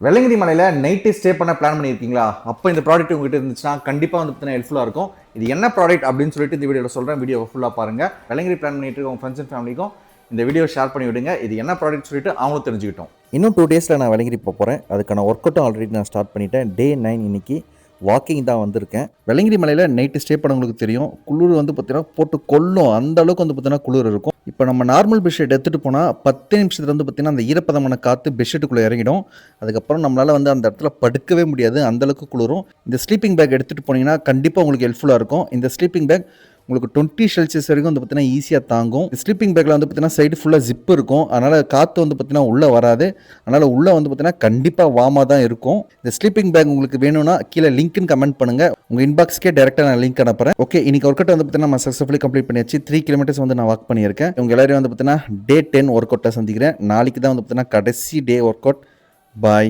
வெள்ளங்கிரி மலையில் night stay பண்ண plan பண்ணியிருக்கீங்களா? அப்போ இந்த ப்ராடக்ட் உங்ககிட்ட இருந்துச்சுன்னா கண்டிப்பாக வந்து பார்த்தீங்கன்னா ஹெல்ப்ஃபுல்லாக இருக்கும். இது என்ன ப்ராடக்ட் அப்படின்னு சொல்லிட்டு இந்த வீடியோவில் சொல்கிறேன். வீடியோ ஃபுல்லாக பாருங்கள். வெள்ளங்கிரி பிளான் பண்ணிட்டு இருக்க உங்கள் ஃப்ரெண்ட்ஸ் அண்ட் ஃபேமிலிக்கும் இந்த வீடியோ ஷேர் பண்ணி விடுங்க. இது என்ன ப்ராடக்ட் சொல்லிட்டு அவங்களும் தெரிஞ்சுக்கிட்டோம். இன்னும் 2 டேஸில் நான் வெள்ளங்கிரி போகிறேன். அதுக்கான ஒர்க் அவுட்டும் ஆல்ரெடி நான் ஸ்டார்ட் பண்ணிட்டேன். டே 9 இன்னைக்கு வாக்கிங் தான் வந்திருக்கேன். வெள்ளங்கிரி மலையில் நைட்டு ஸ்டே பண்ணவங்களுக்கு தெரியும், குளிர் வந்து பார்த்தீங்கன்னா போட்டு கொல்லும். அந்த அளவுக்கு வந்து பார்த்தீங்கன்னா குளிர் இருக்கும். இப்போ நம்ம நார்மல் பெட்ஷீட் எடுத்துகிட்டு போனால் 10 நிமிஷத்துல வந்து பார்த்தீங்கன்னா அந்த ஈரப்பதமான காற்று பெட்ஷீட்டுக்குள்ளே இறங்கிடும். அதுக்கப்புறம் நம்மளால் வந்து அந்த இடத்துல படுக்கவே முடியாது, அந்தளவுக்கு குளிரும். இந்த ஸ்லீப்பிங் பேக் எடுத்துகிட்டு போனீங்கன்னா கண்டிப்பாக உங்களுக்கு ஹெல்ப்ஃபுல்லாக இருக்கும். இந்த ஸ்லீப்பிங் பேக் உங்களுக்கு 20 செல்சியஸ் வரைக்கும் வந்து பார்த்தீங்கன்னா ஈஸியாக தாங்கும். ஸ்லீப்பிங் பேக்கில் வந்து பார்த்தீங்கன்னா சைடு ஃபுல்லாக ஜிப் இருக்கும். அதனால் காற்று வந்து பார்த்தீங்கன்னா உள்ளே வராது. அதனால் உள்ளே வந்து பார்த்தீங்கன்னா கண்டிப்பாக வார்மாக தான் இருக்கும். இந்த ஸ்லீப்பிங் பேக் உங்களுக்கு வேணும்னா கீழே லிங்க்னு கமெண்ட் பண்ணுங்கள். உங்கள் இன்பாக்ஸ்க்கே டேரெக்டாக நான் லிங்க் அனுப்புகிறேன். ஓகே, இன்னைக்கு ஒர்க் அவுட் வந்து பார்த்தீங்கன்னா நம்ம சக்ஸஸ்ஃபுல்லி கம்ப்ளீட் பண்ணியாச்சு. 3 கிலோமீட்டர்ஸ் வந்து நான் வாக் பண்ணியிருக்கேன். உங்கள் எல்லாரையும் வந்து பார்த்தீங்கன்னா டே 10 ஒர்க் அவுட்டில் சந்திக்கிறேன். நாளைக்கு தான் வந்து பார்த்தீங்கன்னா கடைசி டே ஒர்க் அவுட். பாய்.